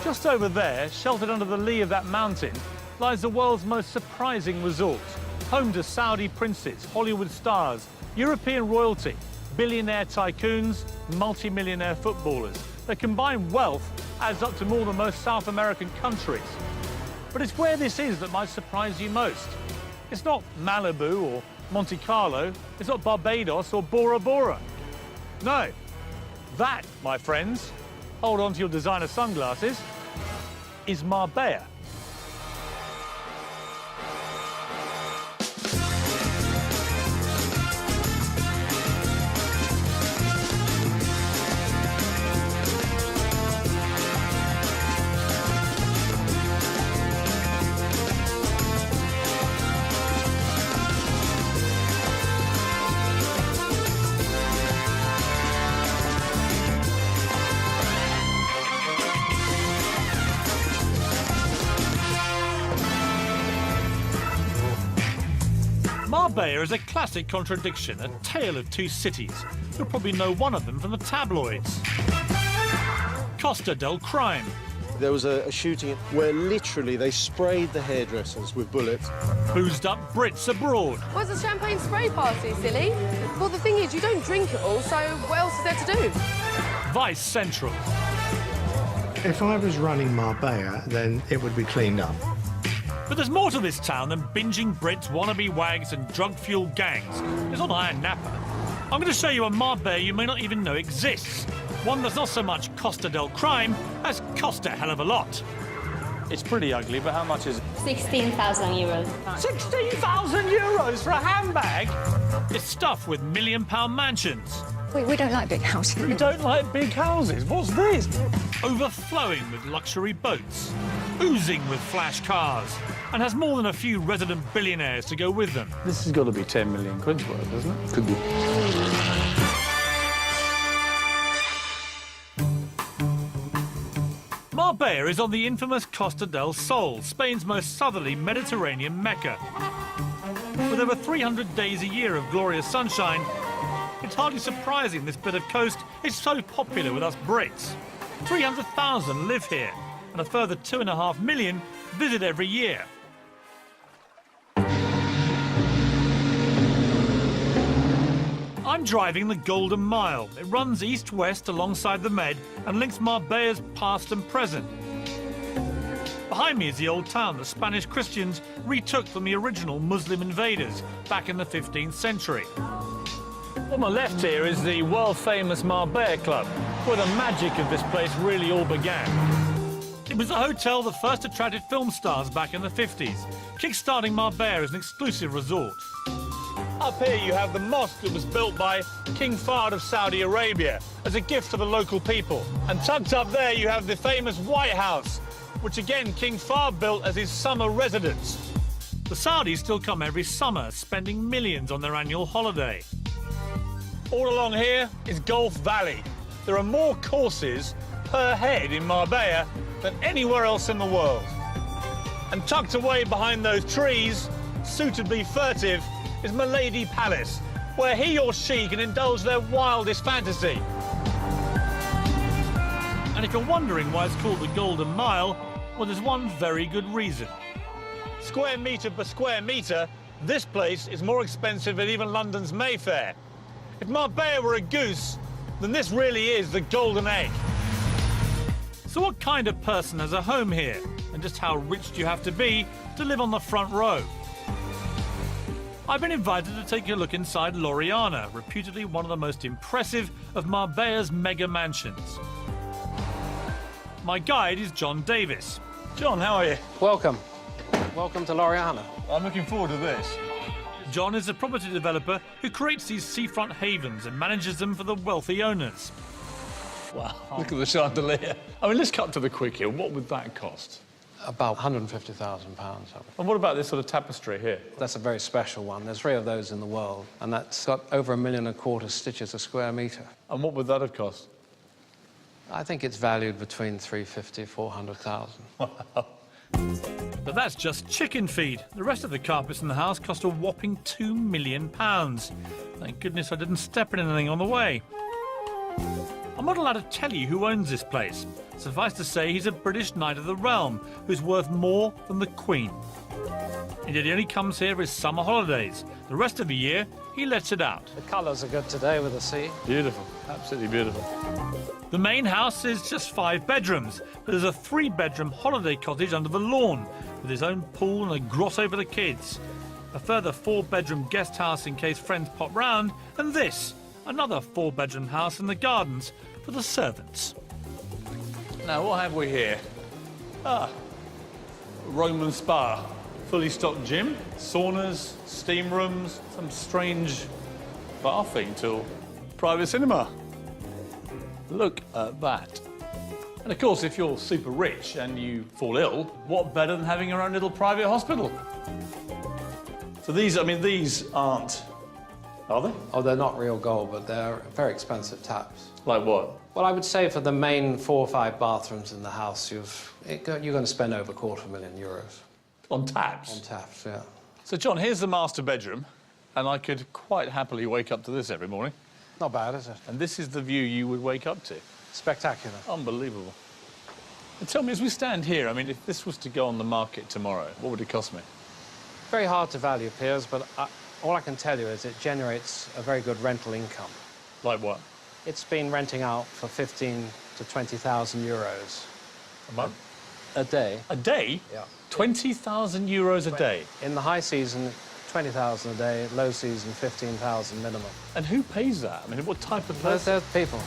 Just over there, sheltered under the lee of that mountain, lies the world's most surprising resort, home to Saudi princes, Hollywood stars, European royalty, billionaire tycoons, multi-millionaire footballers. Their combined wealth adds up to more than most South American countries. But it's where this is that might surprise you most. It's not Malibu or Monte Carlo. It's not Barbados or Bora Bora. No. That, my friends, hold on to your designer sunglasses, is Marbella. Marbella is a classic contradiction, a tale of two cities. You'll probably know one of them from the tabloids. Costa del Crime. There was a shooting where literally they sprayed the hairdressers with bullets. Boozed up Brits abroad. Where's the champagne spray party, silly? Well, the thing is, you don't drink it all, so what else is there to do? Vice Central. If I was running Marbella, then it would be cleaned up. But there's more to this town than binging Brits, wannabe wags and drug-fueled gangs. It's not Iron Napa. I'm going to show you a Marbella you may not even know exists. One that's not so much Costa del Crime as cost a hell of a lot. It's pretty ugly, but how much is it? 16,000 euros. 16,000 euros for a handbag? It's stuffed with million-pound mansions. We don't like big houses. You don't like big houses? What's this? Overflowing with luxury boats, oozing with flash cars, and has more than a few resident billionaires to go with them. This has got to be 10 million quid's worth, isn't it? Could be. Marbella is on the infamous Costa del Sol, Spain's most southerly Mediterranean Mecca. With over 300 days a year of glorious sunshine, it's hardly surprising this bit of coast is so popular with us Brits. 300,000 live here, and a further 2.5 million visit every year. I'm driving the Golden Mile. It runs east-west alongside the Med and links Marbella's past and present. Behind me is the old town that Spanish Christians retook from the original Muslim invaders back in the 15th century. On my left here is the world-famous Marbella Club, where the magic of this place really all began. It was the hotel that first attracted film stars back in the 50s, kick-starting Marbella as an exclusive resort. Up here you have the mosque that was built by King Fahd of Saudi Arabia as a gift to the local people. And tucked up there you have the famous White House, which again King Fahd built as his summer residence. The Saudis still come every summer, spending millions on their annual holiday. All along here is Gulf Valley. There are more courses per head in Marbella than anywhere else in the world. And tucked away behind those trees, suitably furtive, is Milady Palace, where he or she can indulge their wildest fantasy. And if you're wondering why it's called the Golden Mile, well, there's one very good reason. Square metre per square metre, this place is more expensive than even London's Mayfair. If Marbella were a goose, then this really is the golden egg. So what kind of person has a home here? And just how rich do you have to be to live on the front row? I've been invited to take a look inside L'Oriana, reputedly one of the most impressive of Marbella's mega mansions. My guide is John Davis. John, how are you? Welcome. Welcome to L'Oriana. I'm looking forward to this. John is a property developer who creates these seafront havens and manages them for the wealthy owners. Wow, look at the chandelier. I mean, let's cut to the quick here. What would that cost? About £150,000. And what about this sort of tapestry here? That's a very special one. There's 3 of those in the world, and that's got over 1.25 million stitches a square metre. And what would that have cost? I think it's valued between 350,000 and 400,000. But that's just chicken feed. The rest of the carpets in the house cost a whopping £2 million. Thank goodness I didn't step in anything on the way. On not allowed to tell you who owns this place. Suffice to say, he's a British knight of the realm who's worth more than the Queen. And yet he only comes here for his summer holidays. The rest of the year, he lets it out. The colours are good today with the sea. Beautiful, absolutely beautiful. The main house is just 5 bedrooms, but there's a 3-bedroom holiday cottage under the lawn with his own pool and a grotto for the kids. A further 4-bedroom guest house in case friends pop round, and this, another 4-bedroom house in the gardens for the servants. Now, what have we here? Roman spa. Fully stocked gym, saunas, steam rooms, some strange bathing tool. Private cinema. Look at that. And of course, if you're super rich and you fall ill, what better than having your own little private hospital? So these aren't, are they? Oh, they're not real gold, but they're very expensive taps. Like what? Well, I would say for the main 4 or 5 bathrooms in the house, you're going to spend over €250,000. On taps? On taps, yeah. So, John, here's the master bedroom, and I could quite happily wake up to this every morning. Not bad, is it? And this is the view you would wake up to. Spectacular. Unbelievable. And tell me, as we stand here, I mean, if this was to go on the market tomorrow, what would it cost me? Very hard to value, Piers, but all I can tell you is it generates a very good rental income. Like what? It's been renting out for 15 to 20,000 euros. A month? A day. A day? Yeah. 20,000 euros a day? In the high season, 20,000 a day, low season, 15,000 minimum. And who pays that? I mean, what type of person? There's people.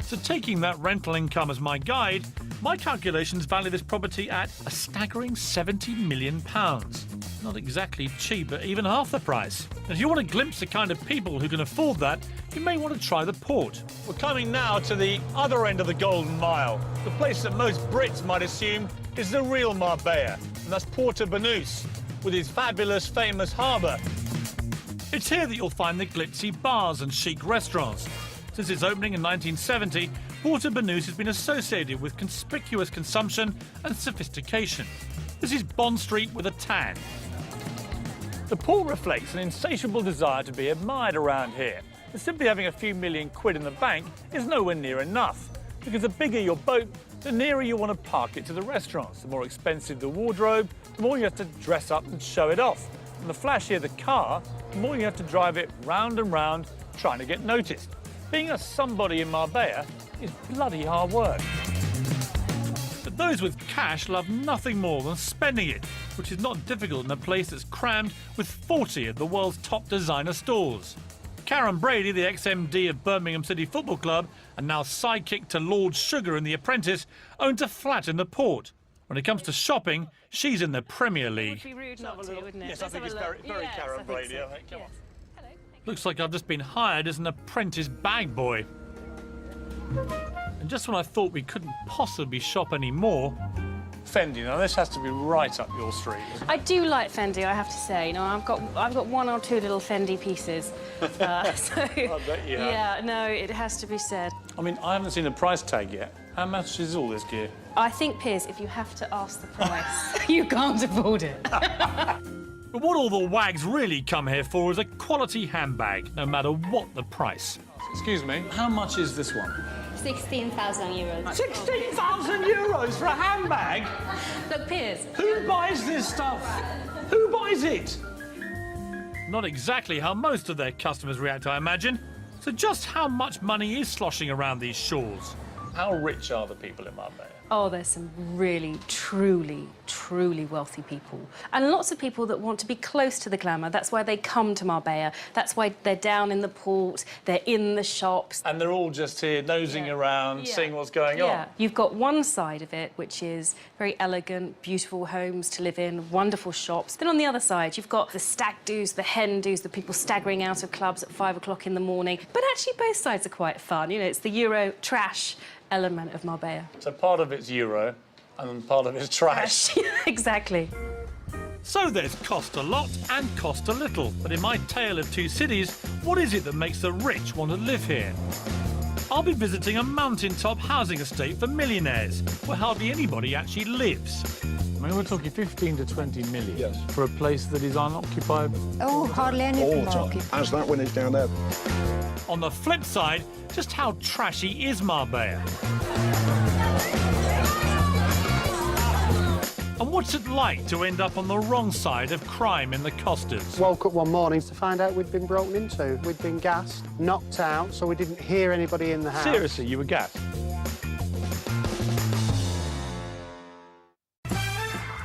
So taking that rental income as my guide, my calculations value this property at a staggering £70 million. Not exactly cheap, but even half the price. And if you want a glimpse of the kind of people who can afford that, you may want to try the port. We're coming now to the other end of the Golden Mile, the place that most Brits might assume is the real Marbella, and that's Porto Banús, with its fabulous, famous harbour. It's here that you'll find the glitzy bars and chic restaurants. Since its opening in 1970, Porto Banús has been associated with conspicuous consumption and sophistication. This is Bond Street with a tan. The port reflects an insatiable desire to be admired around here. And simply having a few million quid in the bank is nowhere near enough, because the bigger your boat, the nearer you want to park it to the restaurants. The more expensive the wardrobe, the more you have to dress up and show it off. And the flashier the car, the more you have to drive it round and round, trying to get noticed. Being a somebody in Marbella is bloody hard work. But those with cash love nothing more than spending it, which is not difficult in a place that's crammed with 40 of the world's top designer stores. Karen Brady, the ex-MD of Birmingham City Football Club and now sidekick to Lord Sugar in The Apprentice, owns a flat in the port. When it comes to shopping, she's in the Premier League. It would be rude not to, wouldn't it? Yes, I think it's very Yes, Karen I think Brady. so. I think. Come on. Hello. Looks like I've just been hired as an apprentice bag boy. And just when I thought we couldn't possibly shop anymore, Fendi, now this has to be right up your street. I do like Fendi, I have to say. You know, I've got 1 or 2 little Fendi pieces. So, I bet you have. yeah, no, it has to be said. I mean, I haven't seen a price tag yet. How much is all this gear? I think, Piers, if you have to ask the price, you can't afford it. but what all the wags really come here for is a quality handbag, no matter what the price. Excuse me, how much is this one? 16,000 euros. 16,000 euros for a handbag? Look, Piers. Who buys this stuff? Who buys it? Not exactly how most of their customers react, I imagine. So just how much money is sloshing around these shores? How rich are the people in Marbella? Oh, there's some really, truly wealthy people. And lots of people that want to be close to the glamour. That's why they come to Marbella. That's why they're down in the port, they're in the shops. And they're all just here nosing around, seeing what's going Yeah. on. You've got one side of it, which is very elegant, beautiful homes to live in, wonderful shops. Then on the other side, you've got the stag do's, the hen do's, the people staggering out of clubs at 5 o'clock in the morning. But actually, both sides are quite fun. You know, it's the Euro trash element of Marbella. So part of it's Euro and part of it's trash. Exactly. So there's cost a lot and cost a little. But in my tale of 2 cities, what is it that makes the rich want to live here? I'll be visiting a mountaintop housing estate for millionaires, where hardly anybody actually lives. I mean, we're talking 15 to 20 million Yes. for a place that is unoccupied. Oh, hardly any All of the them are time. occupied. As that one is down there. On the flip side, just how trashy is Marbella? And what's it like to end up on the wrong side of crime in the Costas? Woke up one morning to find out we'd been broken into. We'd been gassed, knocked out, so we didn't hear anybody in the house. Seriously, you were gassed?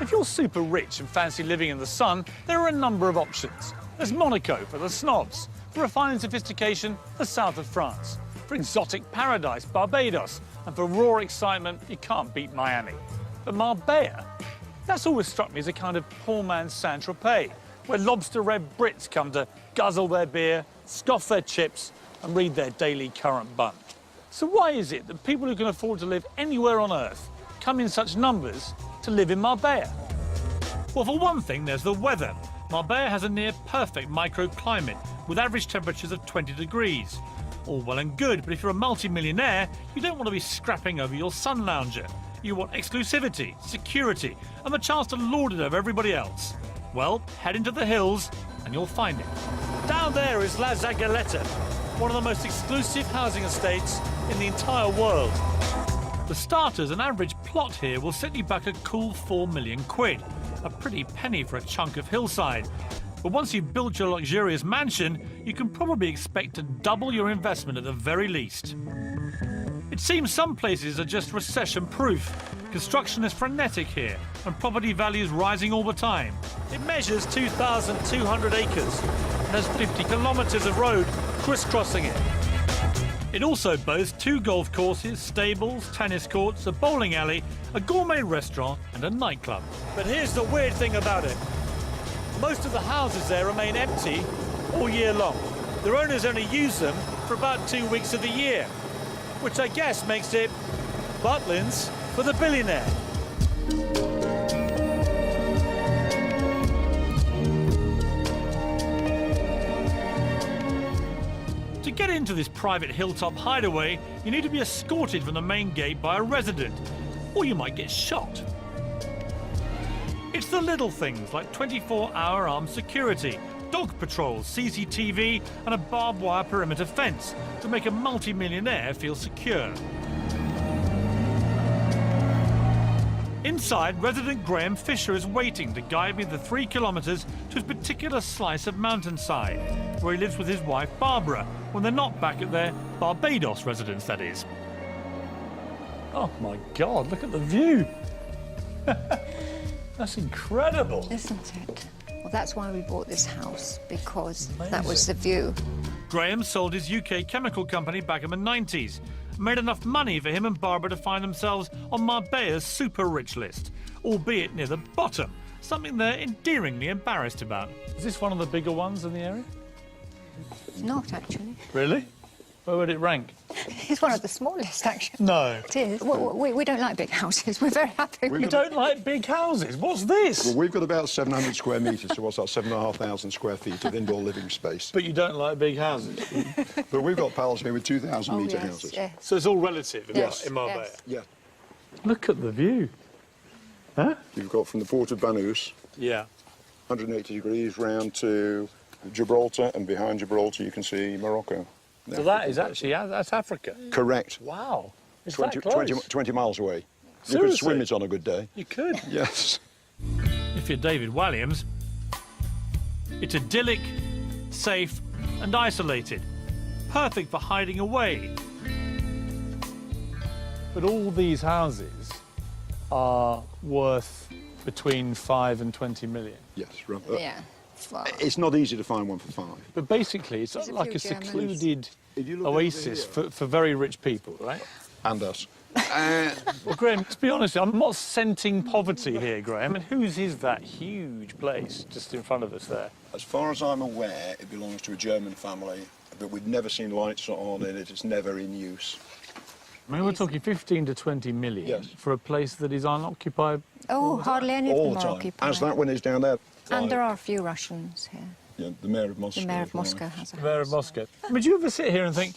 If you're super rich and fancy living in the sun, there are a number of options. There's Monaco for the snobs, for refined sophistication, the south of France, for exotic paradise, Barbados, and for raw excitement, you can't beat Miami. But Marbella, that's always struck me as a kind of poor man's Saint-Tropez, where lobster-red Brits come to guzzle their beer, scoff their chips, and read their daily current bun. So why is it that people who can afford to live anywhere on Earth come in such numbers to live in Marbella? Well, for one thing, there's the weather. Marbella has a near-perfect microclimate, with average temperatures of 20 degrees. All well and good, but if you're a multi-millionaire, you don't want to be scrapping over your sun lounger. You want exclusivity, security, and the chance to lord it over everybody else. Well, head into the hills, and you'll find it. Down there is La Zagaleta, one of the most exclusive housing estates in the entire world. For starters, an average plot here will set you back a cool 4 million quid. A pretty penny for a chunk of hillside. But once you've built your luxurious mansion, you can probably expect to double your investment at the very least. It seems some places are just recession-proof. Construction is frenetic here, and property values rising all the time. It measures 2,200 acres and has 50 kilometres of road crisscrossing it. It also boasts 2 golf courses, stables, tennis courts, a bowling alley, a gourmet restaurant and a nightclub. But here's the weird thing about it. Most of the houses there remain empty all year long. Their owners only use them for about 2 weeks of the year, which I guess makes it Butlins for the billionaire. To get into this private hilltop hideaway, you need to be escorted from the main gate by a resident, or you might get shot. It's the little things like 24-hour armed security, dog patrols, CCTV, and a barbed wire perimeter fence to make a multi-millionaire feel secure. Inside, resident Graham Fisher is waiting to guide me the 3 kilometres to his particular slice of mountainside, where he lives with his wife Barbara, when they're not back at their Barbados residence, that is. Oh my God, look at the view. That's incredible. Isn't it? Well, that's why we bought this house, because that was the view. Graham sold his UK chemical company back in the 90s. Made enough money for him and Barbara to find themselves on Marbella's super rich list, albeit near the bottom, something they're endearingly embarrassed about. Is this one of the bigger ones in the area? It's not, actually. Really? Where would it rank? It's one of the smallest, actually. No. It is. We don't like big houses. We're very happy. You don't like big houses? What's this? Well, we've got about 700 square metres, so what's that, 7,500 square feet of indoor living space. But you don't like big houses? But we've got pals here with 2,000 metre yes, houses. yes. So it's all relative in Marbella? Yes. Yeah. Look at the view. Huh? You've got from the port of Banús, Yeah. 180 degrees round to Gibraltar, and behind Gibraltar you can see Morocco. So that is actually, that's Africa? Correct. Wow. It's 20, that close? 20 miles away. You Seriously? could swim it on a good day. You could. Yes. If you're David Walliams, it's idyllic, safe and isolated. Perfect for hiding away. But all these houses are worth between 5 and 20 million. Yes. Right. Yeah. Well, It's not easy to find one for 5. But basically, it's There's a like few a Germans. secluded If you look over oasis here- for very rich people, right? And us. Well, Graham, to be honest, I'm not scenting poverty here, Graham. And whose is that huge place just in front of us there? As far as I'm aware, it belongs to a German family, but we've never seen lights on in it. It's never in use. I mean, we're talking 15 to 20 million Yes. for a place that is unoccupied. oh, hardly any of All them the are time. occupied. As that one is down there. And there are a few Russians here. Yeah, the mayor of Moscow. The mayor of as well. Moscow has a house. Mayor of Moscow. Would you ever sit here and think,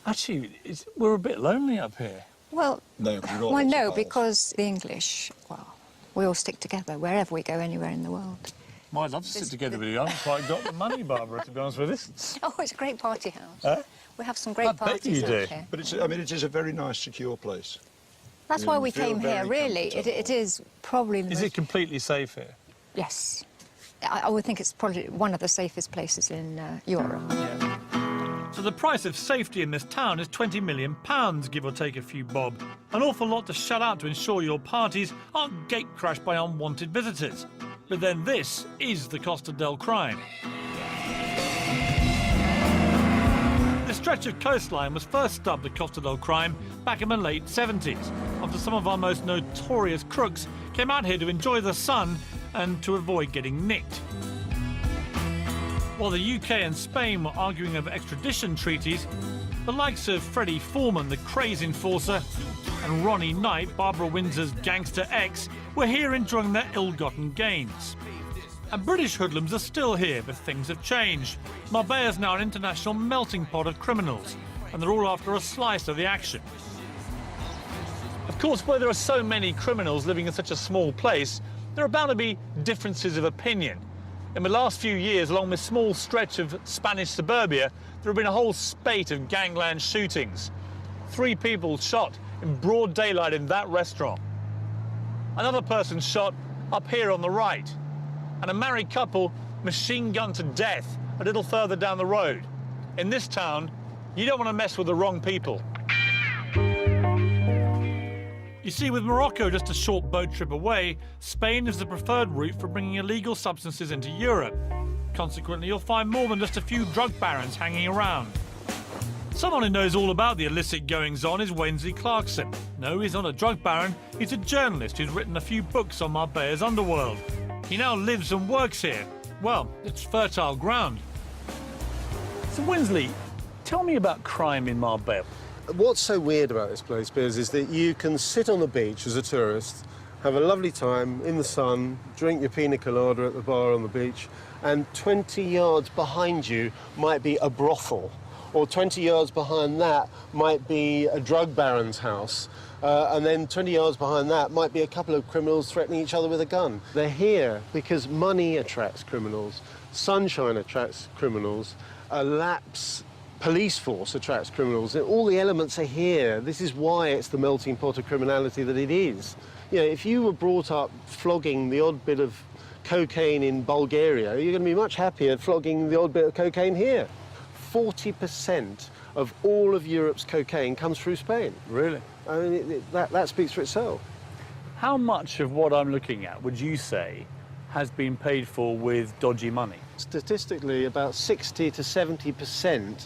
actually, we're a bit lonely up here? Well, No, we've got well, lots of no, pals. because the English, well, We all stick together wherever we go, anywhere in the world. Well, I'd love to sit together with you. I haven't quite got the money, Barbara, to be honest with you. Oh, it's a great party house. Huh? We have some great I bet parties you do. out here. But it's, I mean, it is a very nice, secure place. That's why we came here, really. It is probably the Is it completely safe here? Yes. I would think it's probably one of the safest places in Europe. So the price of safety in this town is £20 million, give or take a few bob. An awful lot to shut out to ensure your parties aren't gate-crashed by unwanted visitors. But then this is the Costa del Crime. The stretch of coastline was first dubbed the Costa del Crime back in the late 70s, after some of our most notorious crooks came out here to enjoy the sun and to avoid getting nicked. While the UK and Spain were arguing over extradition treaties, the likes of Freddie Foreman, the craze enforcer, and Ronnie Knight, Barbara Windsor's gangster ex, were here enjoying their ill-gotten gains. And British hoodlums are still here, but things have changed. Marbella is now an international melting pot of criminals, and they're all after a slice of the action. Of course, where there are so many criminals living in such a small place, there are bound to be differences of opinion. In the last few years, along this small stretch of Spanish suburbia, there have been a whole spate of gangland shootings. 3 people shot in broad daylight in that restaurant. Another person shot up here on the right. And a married couple machine gunned to death a little further down the road. In this town, you don't want to mess with the wrong people. You see, with Morocco just a short boat trip away, Spain is the preferred route for bringing illegal substances into Europe. Consequently, you'll find more than just a few drug barons hanging around. Someone who knows all about the illicit goings-on is Wensley Clarkson. No, he's not a drug baron, he's a journalist who's written a few books on Marbella's underworld. He now lives and works here. Well, it's fertile ground. So, Wensley, tell me about crime in Marbella. What's so weird about this place, Piers, is that you can sit on the beach as a tourist, have a lovely time in the sun, drink your pina colada at the bar on the beach, and 20 yards behind you might be a brothel, or 20 yards behind that might be a drug baron's house, and then 20 yards behind that might be a couple of criminals threatening each other with a gun. They're here because money attracts criminals, sunshine attracts criminals, a lapse police force attracts criminals. All the elements are here. This is why it's the melting pot of criminality that it is. You know, if you were brought up flogging the odd bit of cocaine in Bulgaria, you're going to be much happier flogging the odd bit of cocaine here. 40% of all of Europe's cocaine comes through Spain. Really? I mean, that speaks for itself. How much of what I'm looking at would you say has been paid for with dodgy money? Statistically, about 60 to 70%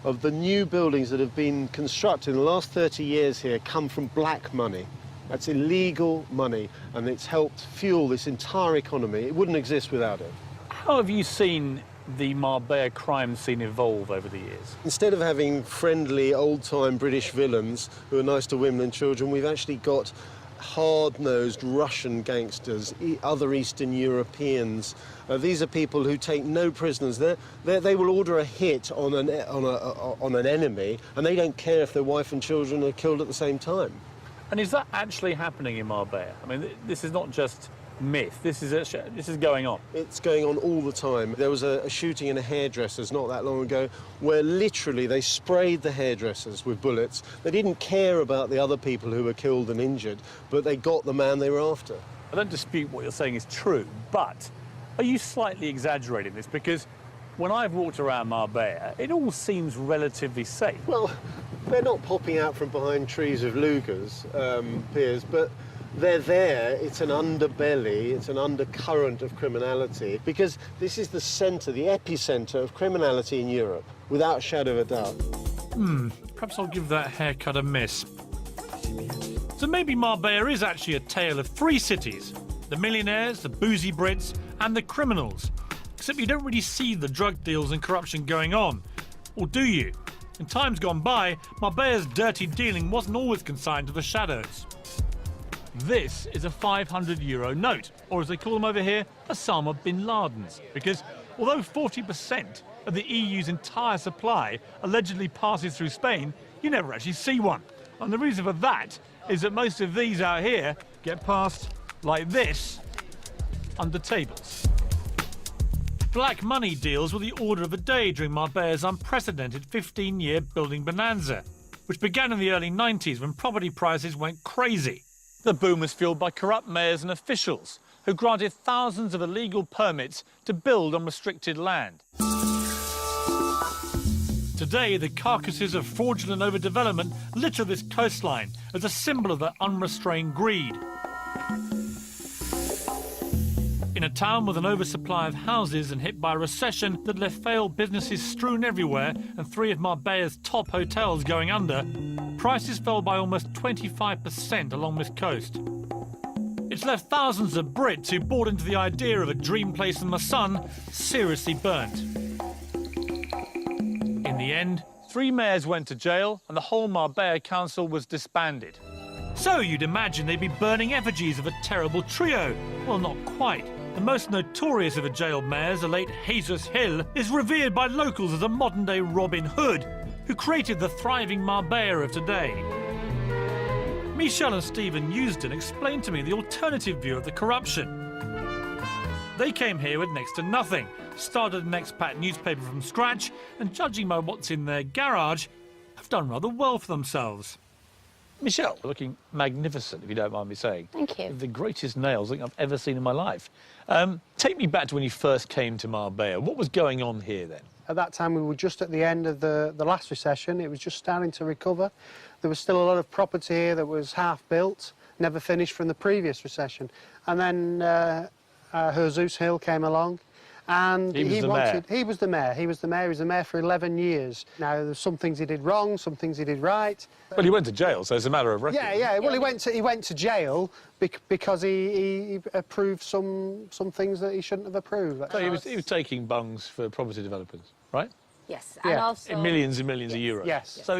of the new buildings that have been constructed in the last 30 years here come from black money. That's illegal money, and it's helped fuel this entire economy. It wouldn't exist without it. How have you seen the Marbella crime scene evolve over the years? Instead of having friendly, old-time British villains who are nice to women and children, we've actually got hard-nosed Russian gangsters, other Eastern Europeans. These are people who take no prisoners. They will order a hit on an enemy, and they don't care if their wife and children are killed at the same time. And is that actually happening in Marbella? I mean, this is not just myth. This is going on. It's going on all the time. There was a shooting in a hairdresser's not that long ago where literally they sprayed the hairdressers with bullets. They didn't care about the other people who were killed and injured, but they got the man they were after. I don't dispute what you're saying is true, but are you slightly exaggerating this? Because when I've walked around Marbella, it all seems relatively safe. Well, they're not popping out from behind trees of Lugers, Piers, but they're there. It's an underbelly, it's an undercurrent of criminality, because this is the centre, the epicentre of criminality in Europe, without a shadow of a doubt. Perhaps I'll give that haircut a miss. So maybe Marbella is actually a tale of 3 cities. The millionaires, the boozy Brits, and the criminals. Except you don't really see the drug deals and corruption going on. Or do you? In times gone by, Marbella's dirty dealing wasn't always consigned to the shadows. This is a €500 note, or as they call them over here, Osama bin Laden's. Because although 40% of the EU's entire supply allegedly passes through Spain, you never actually see one. And the reason for that is that most of these out here get passed like this, under tables. Black money deals were the order of the day during Marbella's unprecedented 15-year building bonanza, which began in the early 90s when property prices went crazy. The boom was fueled by corrupt mayors and officials who granted thousands of illegal permits to build on restricted land. Today, the carcasses of fraudulent overdevelopment litter this coastline as a symbol of their unrestrained greed. In a town with an oversupply of houses and hit by a recession that left failed businesses strewn everywhere and 3 of Marbella's top hotels going under, prices fell by almost 25% along this coast. It's left thousands of Brits who bought into the idea of a dream place in the sun seriously burnt. In the end, 3 mayors went to jail and the whole Marbella council was disbanded. So you'd imagine they'd be burning effigies of a terrible trio. Well, not quite. The most notorious of the jailed mayors, the late Jesus Hill, is revered by locals as a modern-day Robin Hood, who created the thriving Marbella of today. Michelle and Stephen Eusden explained to me the alternative view of the corruption. They came here with next to nothing, started an expat newspaper from scratch, and judging by what's in their garage, have done rather well for themselves. Michelle, looking magnificent, if you don't mind me saying. Thank you. The greatest nails I think I've ever seen in my life. Take me back to when you first came to Marbella. What was going on here then? At that time, we were just at the end of the last recession. It was just starting to recover. There was still a lot of property here that was half-built, never finished from the previous recession. And then Jesus Hill came along, and he was the mayor. He was the mayor. He was the mayor for 11 years. Now, there's some things he did wrong, some things he did right. Well, he went to jail, so it's a matter of record. Yeah. Well, he went to jail because he approved some things that he shouldn't have approved. So he was taking bungs for property developers, right? Yes, Yeah. and also... In millions and millions of euros. Yes. So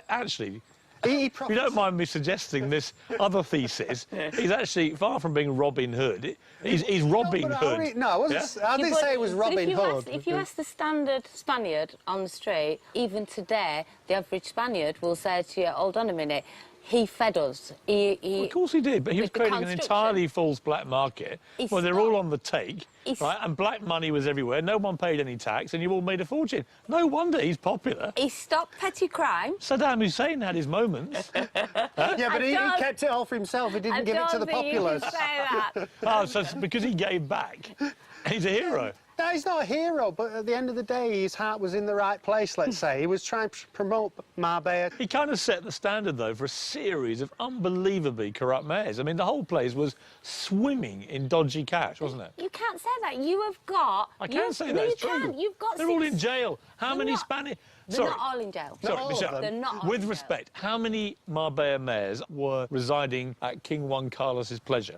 actually... If you don't mind me suggesting this other thesis, he's actually, far from being Robin Hood, he's Robin Hood. No, I didn't say it was Robin Hood. If you ask the standard Spaniard on the street, even today, the average Spaniard will say to you, hold on a minute, he fed us. Well, of course he did, but he was creating an entirely false black market where they're all on the take, right? And black money was everywhere. No one paid any tax, and you all made a fortune. No wonder he's popular. He stopped petty crime. Saddam Hussein had his moments. Yeah, but he kept it all for himself. He didn't give it to the populace. I don't think you can say that. Oh, so it's because he gave back. He's a hero. No, he's not a hero, but at the end of the day, his heart was in the right place, let's say. He was trying to promote Marbella. He kind of set the standard, though, for a series of unbelievably corrupt mayors. I mean, the whole place was swimming in dodgy cash, wasn't it? You can't say that. You have got... I can't say that, it's true. You've got They're all in jail. How many Spanish... They're not all in jail. Sorry, Michelle. They're not all With in respect, how many Marbella mayors were residing at King Juan Carlos's pleasure?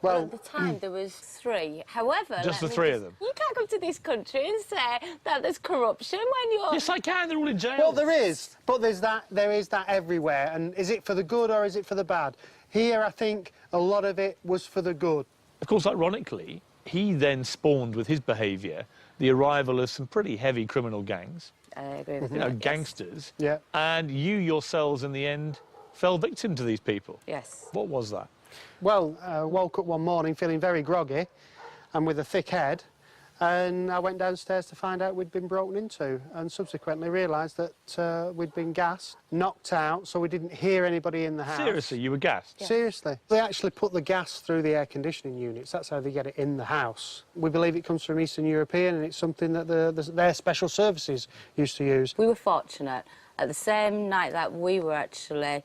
Well, at the time, there was 3. However... Just the 3 of them? You can't come to this country and say that there's corruption when you're... Yes, I can. They're all in jail. Well, there is, but there is that everywhere. And is it for the good or is it for the bad? Here, I think a lot of it was for the good. Of course, ironically, he then spawned with his behaviour the arrival of some pretty heavy criminal gangs. I agree with you. You know, gangsters. Yeah. And you yourselves, in the end, fell victim to these people. Yes. What was that? Well, I woke up one morning feeling very groggy and with a thick head, and I went downstairs to find out we'd been broken into, and subsequently realised that we'd been gassed, knocked out, so we didn't hear anybody in the house. Seriously, you were gassed? Yes. Seriously. They actually put the gas through the air conditioning units. That's how they get it in the house. We believe it comes from Eastern European, and it's something that their special services used to use. We were fortunate. At the same night that we were actually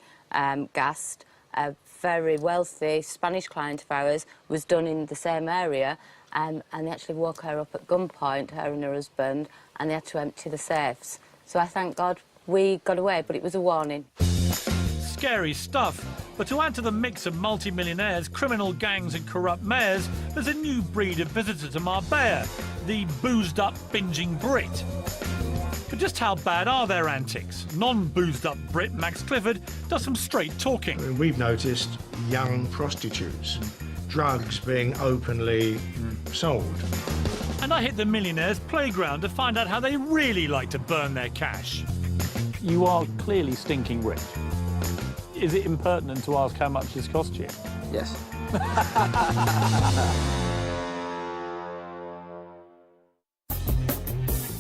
gassed, a very wealthy Spanish client of ours was done in the same area, and they actually woke her up at gunpoint, her and her husband, and they had to empty the safes. So I thank God we got away, but it was a warning. Scary stuff. But to add to the mix of multi-millionaires, criminal gangs and corrupt mayors, there's a new breed of visitor to Marbella, the boozed-up, binging Brit. But just how bad are their antics? Non-boozed-up Brit Max Clifford does some straight talking. I mean, we've noticed young prostitutes, drugs being openly sold. And I hit the millionaires' playground to find out how they really like to burn their cash. You are clearly stinking rich. Is it impertinent to ask how much this cost you? Yes.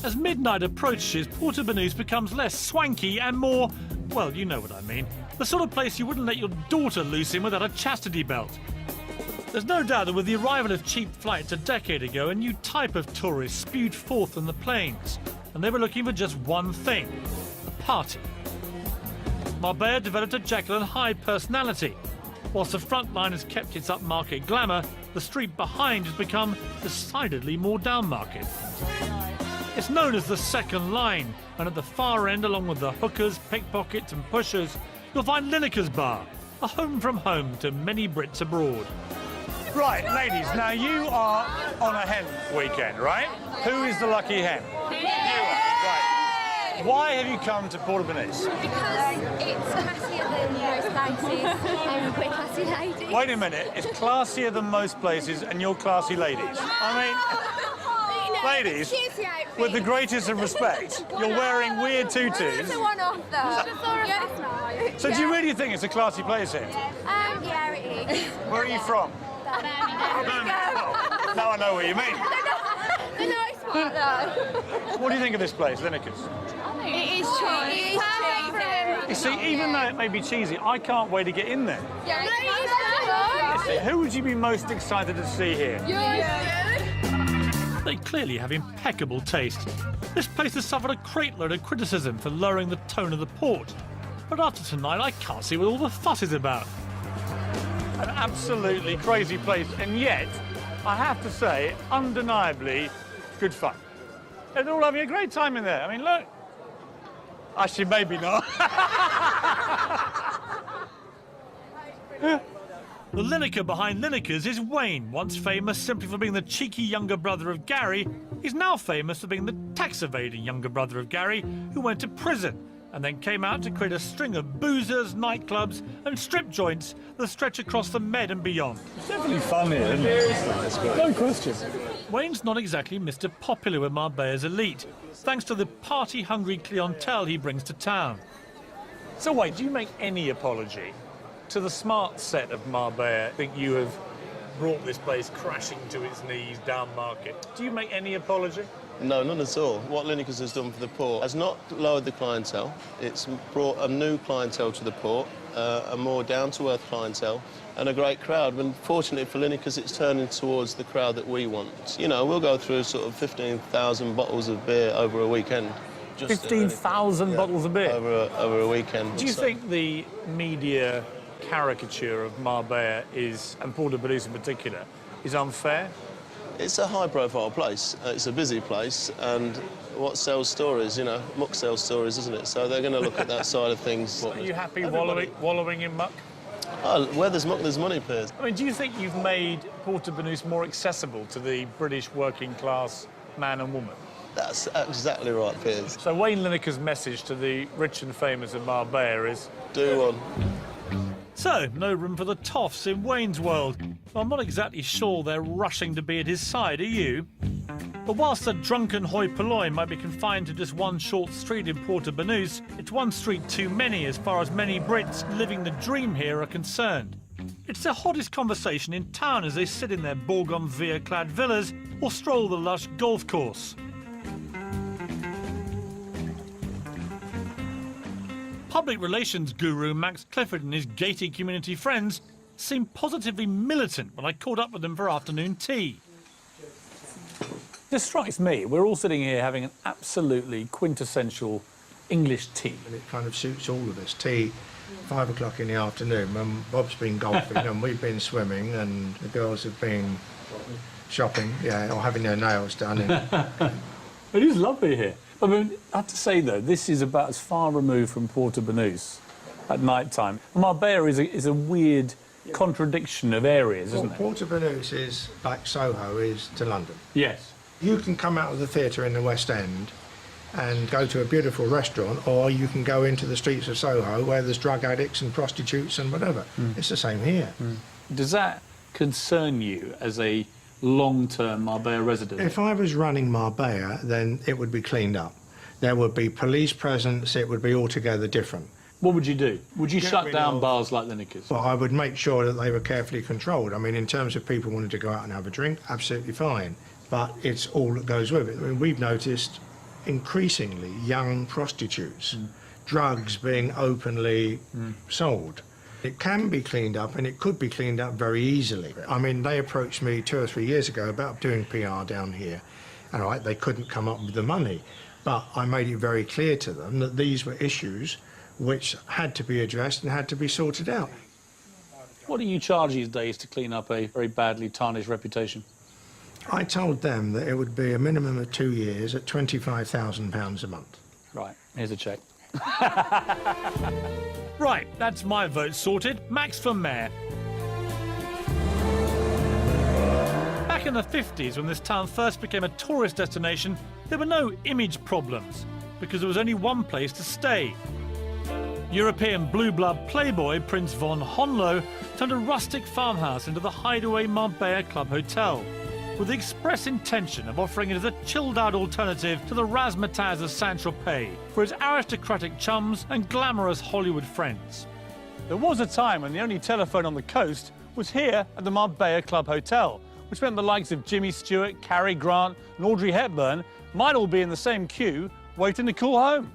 As midnight approaches, Porto Banús becomes less swanky and more, well, you know what I mean. The sort of place you wouldn't let your daughter loose in without a chastity belt. There's no doubt that with the arrival of cheap flights a decade ago, a new type of tourist spewed forth on the plains, and they were looking for just one thing: a party. Marbella developed a Jekyll and Hyde personality. Whilst the front line has kept its upmarket glamour, the street behind has become decidedly more downmarket. It's known as the second line, and at the far end, along with the hookers, pickpockets and pushers, you'll find Lineker's Bar, a home from home to many Brits abroad. Right, ladies, now you are on a hen weekend, right? Who is the lucky hen? You are, right. Why have you come to Porto Banús? Because it's classier than most places and we're classy ladies. Wait a minute, it's classier than most places and you're classy ladies. Ladies, with the greatest of respect, you're wearing weird tutus. It's a one-off though. So do you really think it's a classy place here? Yeah, it is. Where are you from? Now I know what you mean. The nice part though. What do you think of this place, Lineker's? It is cheesy. It is cheesy. You see, even though it may be cheesy, I can't wait to get in there. Yeah, Who would you be most excited to see here? They clearly have impeccable taste. This place has suffered a crate load of criticism for lowering the tone of the port. But after tonight, I can't see what all the fuss is about. An absolutely crazy place, and yet, I have to say, undeniably good fun. They're all having a great time in there. I mean, look. Actually, maybe not. The Lineker behind Lineker's is Wayne, once famous simply for being the cheeky younger brother of Gary. He's now famous for being the tax-evading younger brother of Gary, who went to prison and then came out to create a string of boozers, nightclubs and strip joints that stretch across the Med and beyond. It's definitely fun here, isn't it? No question. Wayne's not exactly Mr. Popular with Marbella's elite, thanks to the party-hungry clientele he brings to town. So wait, do you make any apology to the smart set of Marbella? I think you have brought this place crashing to its knees down market. Do you make any apology? No, none at all. What Lineker's has done for the port has not lowered the clientele. It's brought a new clientele to the port, a more down-to-earth clientele, and a great crowd. And fortunately for Lineker's, it's turning towards the crowd that we want. You know, we'll go through sort of 15,000 bottles of beer over a weekend. 15,000 bottles of beer? Over a weekend. Do you think the media caricature of Marbella is, and Porto Banús in particular, is unfair? It's a high-profile place. It's a busy place, and what sells stories, you know, muck sells stories, isn't it? So they're going to look at that side of things. Are you happy wallowing in muck? Oh, where there's muck, there's money, Piers. I mean, do you think you've made Porto Banús more accessible to the British working-class man and woman? That's exactly right, Piers. So Wayne Lineker's message to the rich and famous of Marbella is... Do one. So, no room for the toffs in Wayne's world. I'm not exactly sure they're rushing to be at his side, are you? But whilst the drunken hoi polloi might be confined to just one short street in Porto Banús, it's one street too many as far as many Brits living the dream here are concerned. It's the hottest conversation in town as they sit in their bougainvillea-clad villas or stroll the lush golf course. Public relations guru Max Clifford and his gated community friends seemed positively militant when I caught up with them for afternoon tea. This strikes me, we're all sitting here having an absolutely quintessential English tea. And it kind of suits all of us. Tea, 5 o'clock in the afternoon, when Bob's been golfing and we've been swimming and the girls have been shopping, yeah, or having their nails done. It is lovely here. I mean, I have to say, though, this is about as far removed from Porto Banús at night time. Marbella is a weird contradiction of areas, isn't it? Porto Banús is like Soho is to London. Yes. You can come out of the theatre in the West End and go to a beautiful restaurant, or you can go into the streets of Soho where there's drug addicts and prostitutes and whatever. It's the same here. Does that concern you as a long-term Marbella resident? If I was running Marbella, then it would be cleaned up. There would be police presence, it would be altogether different. What would you do? Would you Get shut rid down of- bars like Lineker's? Well, I would make sure that they were carefully controlled. I mean, in terms of people wanting to go out and have a drink, absolutely fine. But it's all that goes with it. I mean, we've noticed increasingly young prostitutes, drugs being openly sold. It can be cleaned up, and it could be cleaned up very easily. I mean, they approached me 2 or 3 years ago about doing PR down here. And all right, they couldn't come up with the money. But I made it very clear to them that these were issues which had to be addressed and had to be sorted out. What do you charge these days to clean up a very badly tarnished reputation? I told them that it would be a minimum of 2 years at £25,000 a month. Right, here's a cheque. Right, that's my vote sorted. Max for mayor. Back in the 50s, when this town first became a tourist destination, there were no image problems, because there was only one place to stay. European blue blood playboy Prince von Honlo turned a rustic farmhouse into the hideaway Marbella Club Hotel, with the express intention of offering it as a chilled-out alternative to the razzmatazz of Saint-Tropez for its aristocratic chums and glamorous Hollywood friends. There was a time when the only telephone on the coast was here at the Marbella Club Hotel, which meant the likes of Jimmy Stewart, Cary Grant and Audrey Hepburn might all be in the same queue waiting to call home.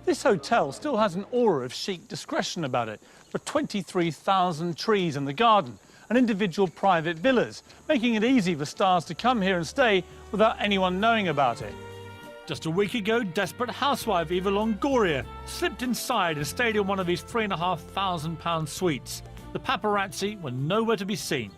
This hotel still has an aura of chic discretion about it, with 23,000 trees in the garden and individual private villas, making it easy for stars to come here and stay without anyone knowing about it. Just a week ago, desperate housewife Eva Longoria slipped inside and stayed in one of his £3,500 suites. The paparazzi were nowhere to be seen.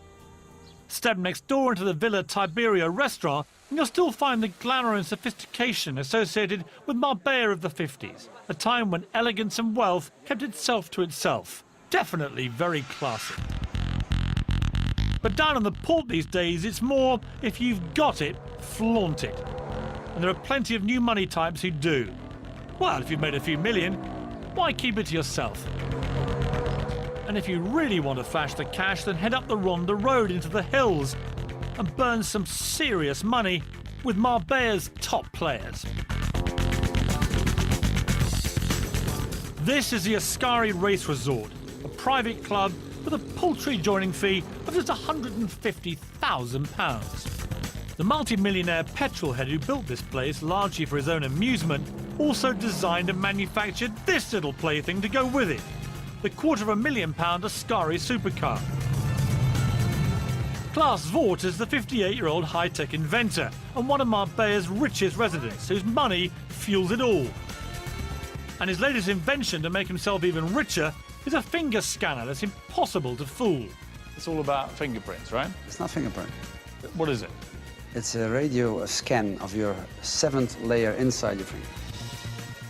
Step next door into the Villa Tiberia restaurant and you'll still find the glamour and sophistication associated with Marbella of the 50s, a time when elegance and wealth kept itself to itself. Definitely very classy. But down on the port these days, it's more, if you've got it, flaunt it. And there are plenty of new money types who do. Well, if you've made a few million, why keep it to yourself? And if you really want to flash the cash, then head up the Ronda Road into the hills and burn some serious money with Marbella's top players. This is the Ascari Race Resort, a private club with a paltry joining fee of just £150,000. The multi-millionaire petrolhead who built this place largely for his own amusement also designed and manufactured this little plaything to go with it, the £250,000 Ascari supercar. Klaus Vort is the 58-year-old high-tech inventor and one of Marbella's richest residents, whose money fuels it all. And his latest invention to make himself even richer is a finger scanner that's impossible to fool. It's all about fingerprints, right? It's not fingerprint. What is it? It's a radio scan of your 7th layer inside your finger.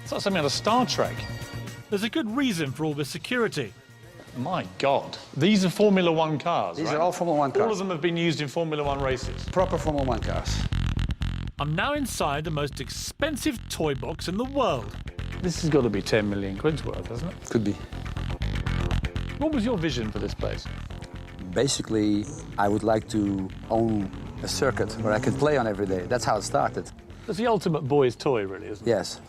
It's like something out of Star Trek. There's a good reason for all this security. My God. These are Formula One cars, These right? are all Formula One cars. All of them have been used in Formula One races. Proper Formula One cars. I'm now inside the most expensive toy box in the world. This has got to be 10 million quid's worth, hasn't it? Could be. What was your vision for this place? Basically, I would like to own a circuit where I could play on every day. That's how it started. It's the ultimate boy's toy, really, isn't it? Yes.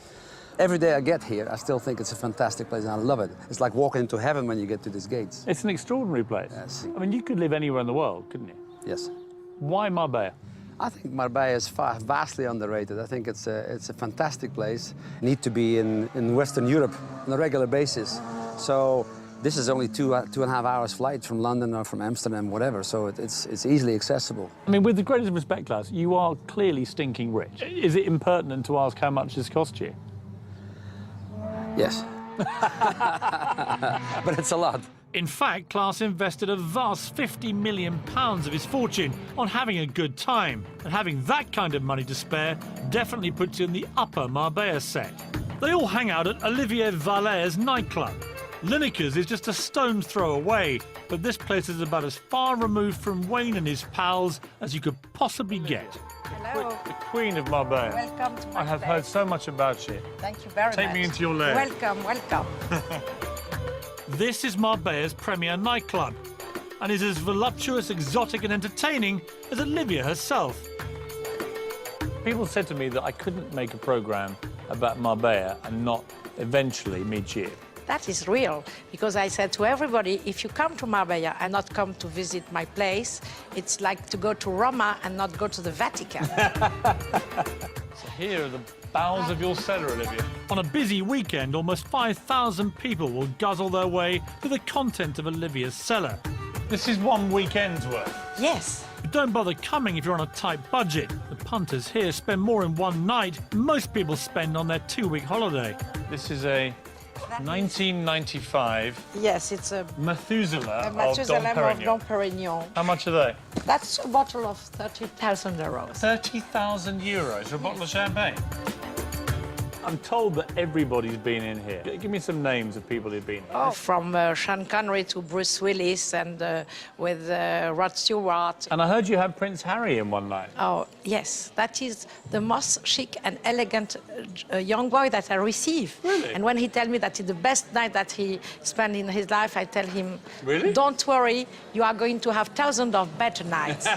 Every day I get here, I still think it's a fantastic place and I love it. It's like walking into heaven when you get to these gates. It's an extraordinary place. Yes. I mean, you could live anywhere in the world, couldn't you? Yes. Why Marbella? I think Marbella is vastly underrated. I think it's a fantastic place. Need to be in Western Europe on a regular basis. So this is only 2.5 hours flight from London or from Amsterdam, whatever. So it's easily accessible. I mean, with the greatest respect, Klaus, you are clearly stinking rich. Is it impertinent to ask how much this cost you? Yes. But it's a lot. In fact, Klaus invested a vast £50 million of his fortune on having a good time. And having that kind of money to spare definitely puts you in the upper Marbella set. They all hang out at Olivier Vallet's nightclub. Lineker's is just a stone's throw away, but this place is about as far removed from Wayne and his pals as you could possibly get. Hello. The Queen of Marbella. Welcome to Marbella. I have heard so much about you. Thank you very much. Take me into your lair. Welcome, welcome. This is Marbella's premier nightclub and is as voluptuous, exotic and entertaining as Olivia herself. People said to me that I couldn't make a programme about Marbella and not eventually meet you? That is real, because I said to everybody, if you come to Marbella and not come to visit my place, it's like to go to Roma and not go to the Vatican. So here are the bowels of your cellar, Olivia. On a busy weekend, almost 5,000 people will guzzle their way through the content of Olivia's cellar. This is one weekend's worth. Yes. But don't bother coming if you're on a tight budget. The punters here spend more in one night than most people spend on their 2-week holiday. This is a 1995. Yes, it's a Methuselah, Methuselah of of Dom Perignon. How much are they? That's a bottle of 30,000 euros. 30,000 euros for a bottle of champagne? I'm told that everybody's been in here. Give me some names of people who've been here. Oh, from Sean Connery to Bruce Willis and with Rod Stewart. And I heard you had Prince Harry in one night. Oh, yes. That is the most chic and elegant young boy that I receive. Really? And when he tells me that it's the best night that he spent in his life, I tell him, really? Don't worry, you are going to have thousands of better nights.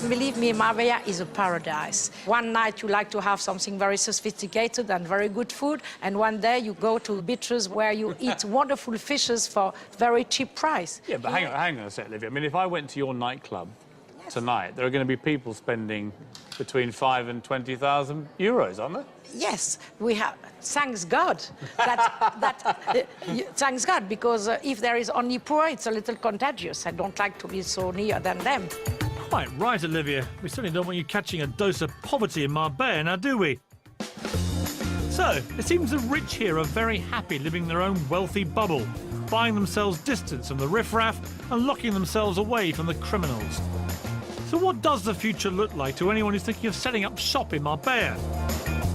Believe me, Marbella is a paradise. One night you like to have something very sophisticated and very good food, and one day you go to beaches where you eat wonderful fishes for very cheap price. Yeah, but hang on a sec, Olivia. I mean, if I went to your nightclub tonight, there are going to be people spending between 5,000 and 20,000 euros, aren't there? Yes, we have. Thanks God. Thanks God, because if there is only poor, it's a little contagious. I don't like to be so near than them. Quite right, Olivia. We certainly don't want you catching a dose of poverty in Marbella, now do we? So, it seems the rich here are very happy living their own wealthy bubble, buying themselves distance from the riffraff and locking themselves away from the criminals. So what does the future look like to anyone who's thinking of setting up shop in Marbella?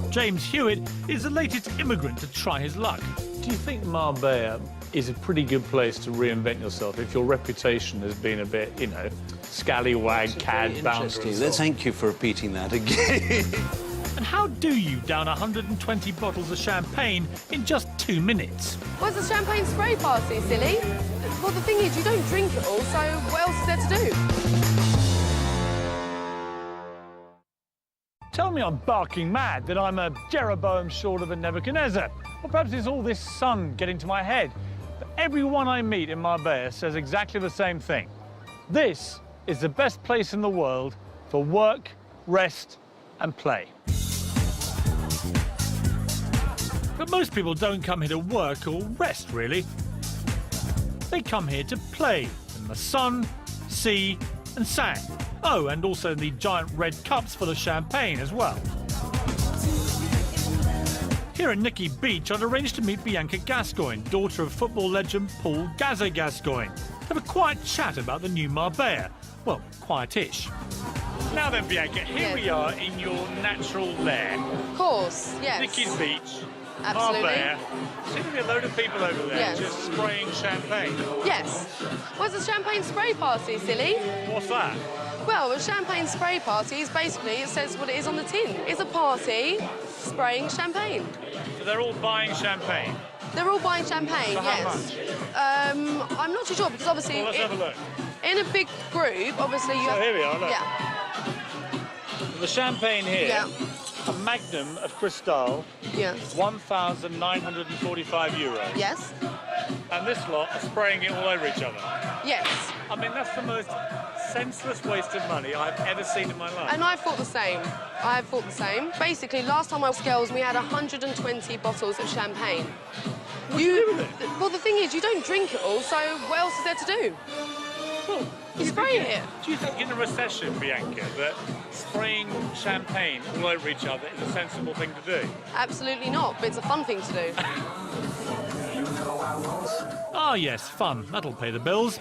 James Hewitt is the latest immigrant to try his luck. Do you think Marbella is a pretty good place to reinvent yourself if your reputation has been a bit, you know, scallywag, cad, bounder? Thank you for repeating that again. And how do you down 120 bottles of champagne in just 2 minutes? Well, it's a champagne spray party, silly. Well, the thing is, you don't drink it all, so what else is there to do? Tell me I'm barking mad, that I'm a Jeroboam short of a Nebuchadnezzar. Or perhaps it's all this sun getting to my head. But everyone I meet in Marbella says exactly the same thing. This is the best place in the world for work, rest and play. But most people don't come here to work or rest, really. They come here to play in the sun, sea and sand. Oh, and also the giant red cups full of champagne as well. Here at Nicky Beach, I'd arranged to meet Bianca Gascoigne, daughter of football legend Paul Gazza Gascoigne, to have a quiet chat about the new Marbella. Well, quiet-ish. Now then, Bianca, here we are in your natural lair. Of course, yes. Nicky's Beach. Absolutely. Marbella. Seems to be a load of people over there Yes. just spraying champagne. Yes. Well, it's a champagne spray party, silly. What's that? Well, a champagne spray party is basically, it says what it is on the tin. It's a party spraying champagne. So they're all buying champagne? They're all buying champagne, For how yes. I'm not too sure, because obviously... Well, let's have a look. In a big group, obviously you So have... here we are, look. Yeah. The champagne here, Yeah. a Magnum of Cristal, Yes. 1,945 euros. Yes. And this lot are spraying it all over each other. Yes. I mean, that's the most senseless waste of money I've ever seen in my life. And I thought the same. I thought the same. Basically, last time I was girls, we had 120 bottles of champagne. What do you do with it? Well, the thing is, you don't drink it all, so what else is there to do? Well, you spray it. Do you think in a recession, Bianca, that spraying champagne all over each other is a sensible thing to do? Absolutely not, but it's a fun thing to do. Ah, yes, fun. That'll pay the bills.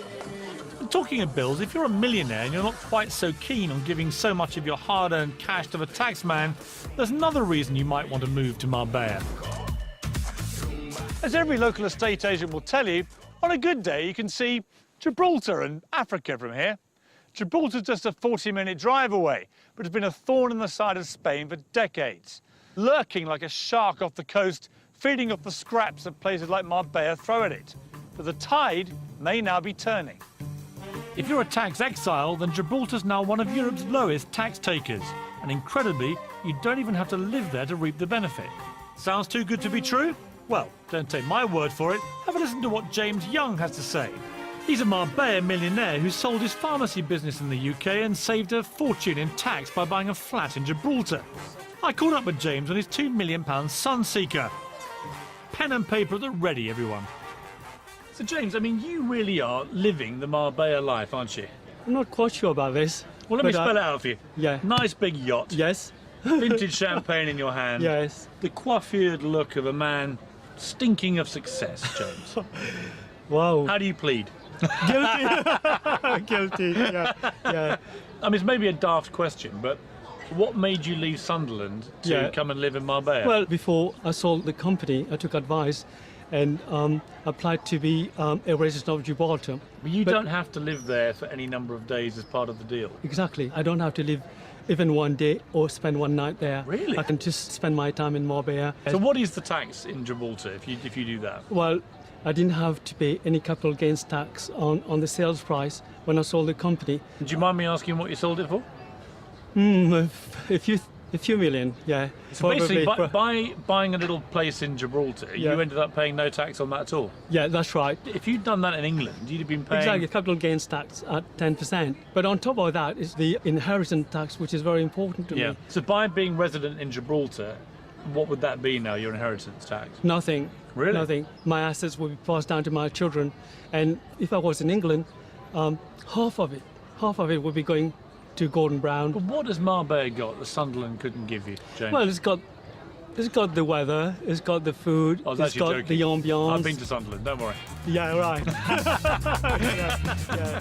And talking of bills, if you're a millionaire and you're not quite so keen on giving so much of your hard-earned cash to the taxman, there's another reason you might want to move to Marbella. As every local estate agent will tell you, on a good day you can see Gibraltar and Africa from here. Gibraltar's just a 40-minute drive away, but it's been a thorn in the side of Spain for decades, lurking like a shark off the coast, feeding off the scraps that places like Marbella throw at it. But the tide may now be turning. If you're a tax exile, then Gibraltar's now one of Europe's lowest tax takers. And incredibly, you don't even have to live there to reap the benefit. Sounds too good to be true? Well, don't take my word for it. Have a listen to what James Young has to say. He's a Marbella millionaire who sold his pharmacy business in the UK and saved a fortune in tax by buying a flat in Gibraltar. I caught up with James on his £2 million Sunseeker. Pen and paper at the ready, everyone. So, James, I mean, you really are living the Marbella life, aren't you? I'm not quite sure about this. Well, let me spell it out for you. Yeah. Nice big yacht. Yes. Vintage champagne in your hand. Yes. The coiffured look of a man stinking of success, James. Wow. How do you plead? Guilty. Guilty, yeah. Yeah. I mean, it's maybe a daft question, but what made you leave Sunderland to come and live in Marbella? Well, before I sold the company, I took advice and applied to be a resident of Gibraltar. But you don't have to live there for any number of days as part of the deal. Exactly. I don't have to live even one day or spend one night there. Really? I can just spend my time in Marbella. So what is the tax in Gibraltar if you do that? Well, I didn't have to pay any capital gains tax on the sales price when I sold the company. Do you mind me asking what you sold it for? A few million, yeah. So basically, by buying a little place in Gibraltar, you ended up paying no tax on that at all? Yeah, that's right. If you'd done that in England, you'd have been paying... Exactly, capital gains tax at 10%. But on top of that is the inheritance tax, which is very important to me. So by being resident in Gibraltar, what would that be now, your inheritance tax? Nothing. Really? Nothing. My assets will be passed down to my children. And if I was in England, half of it would be going to Gordon Brown. But what has Marbella got that Sunderland couldn't give you, James? Well, it's got the weather, it's got the food, I was it's actually got joking. the ambiance. I've been to Sunderland, don't worry. Yeah, right. yeah.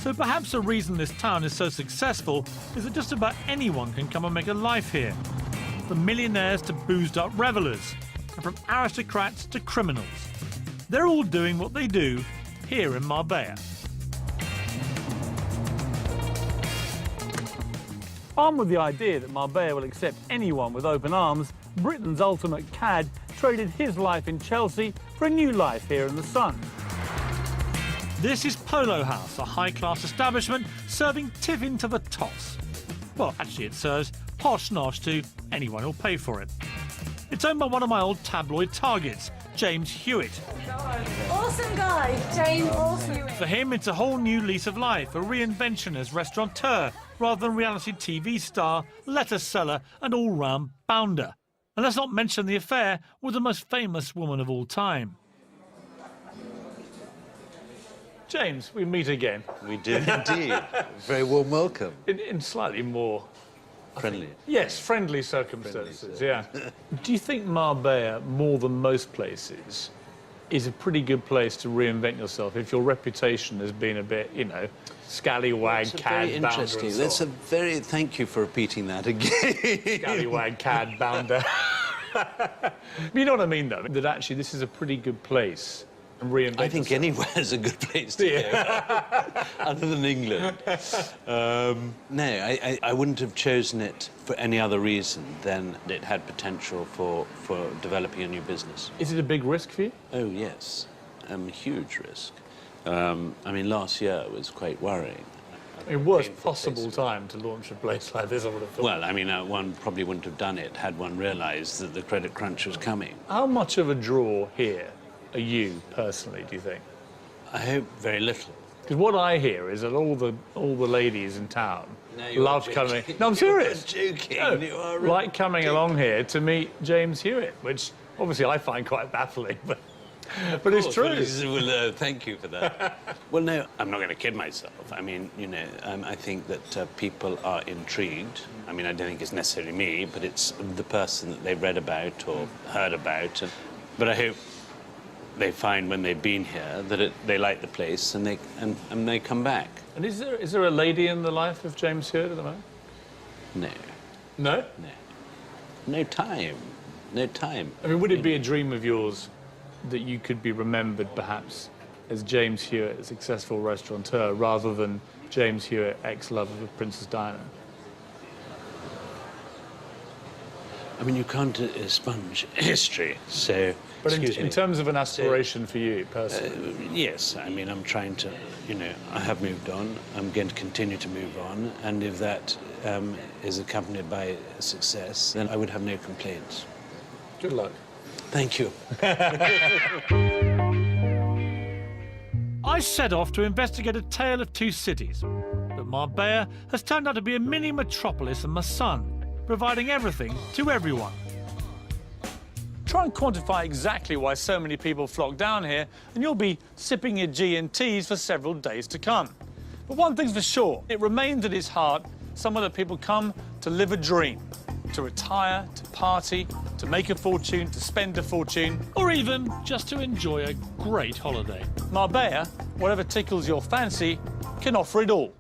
So perhaps the reason this town is so successful is that just about anyone can come and make a life here. From millionaires to boozed-up revellers, and from aristocrats to criminals. They're all doing what they do here in Marbella. Armed with the idea that Marbella will accept anyone with open arms, Britain's ultimate cad traded his life in Chelsea for a new life here in the sun. This is Polo House, a high-class establishment serving tiffin to the toss. Well, actually it serves posh nosh to anyone who'll pay for it. It's owned by one of my old tabloid targets, James Hewitt. Awesome guy, James Awesome. For him, it's a whole new lease of life, a reinvention as restaurateur, rather than reality TV star, lettuce seller and all-round bounder. And let's not mention the affair with the most famous woman of all time. James, we meet again. We do indeed. Very warm welcome. In slightly more... Friendly. Yes, friendly circumstances, yeah. Do you think Marbella, more than most places, is a pretty good place to reinvent yourself if your reputation has been a bit, you know, scallywag, That's cad, very bounder interesting. and so That's on? a very... Thank you for repeating that again. Scallywag, cad, bounder. You know what I mean, though? That actually this is a pretty good place and reinvent I think yourself. anywhere's a good place to go, other than England. No, I wouldn't have chosen it for any other reason than it had potential for developing a new business. Is it a big risk for you? Oh, yes. A huge risk. I mean, last year was quite worrying. I mean, worst possible time to launch a place like this, I would have thought. Well, I mean, one probably wouldn't have done it had one realised that the credit crunch was coming. How much of a draw here are you, personally, do you think? I hope very little. Because what I hear is that all the ladies in town No, you're love joking. coming... No, I'm serious. You're joking. No, You are really like coming along here to meet James Hewitt, which obviously I find quite baffling, but it's true. Well, thank you for that. Well, no, I'm not going to kid myself. I mean, you know, I think that people are intrigued. I mean, I don't think it's necessarily me, but it's the person that they've read about or heard about. But I hope they find when they've been here that they like the place and they come back. And is there a lady in the life of James Hewitt at the moment? No. No? No. No time. No time. I mean, would it be a dream of yours that you could be remembered, perhaps, as James Hewitt, a successful restaurateur, rather than James Hewitt, ex-lover of Princess Diana? I mean, you can't sponge history, so... But in terms of an aspiration for you, personally? Yes, I mean, I'm trying to, you know, I have moved on. I'm going to continue to move on. And if that is accompanied by success, then I would have no complaints. Good luck. Thank you. I set off to investigate a tale of two cities, but Marbella has turned out to be a mini metropolis in my son, providing everything to everyone. Try and quantify exactly why so many people flock down here, and you'll be sipping your G&Ts for several days to come. But one thing's for sure, it remains at his heart somewhere that people come to live a dream, to retire, to party, to make a fortune, to spend a fortune, or even just to enjoy a great holiday. Marbella, whatever tickles your fancy, can offer it all.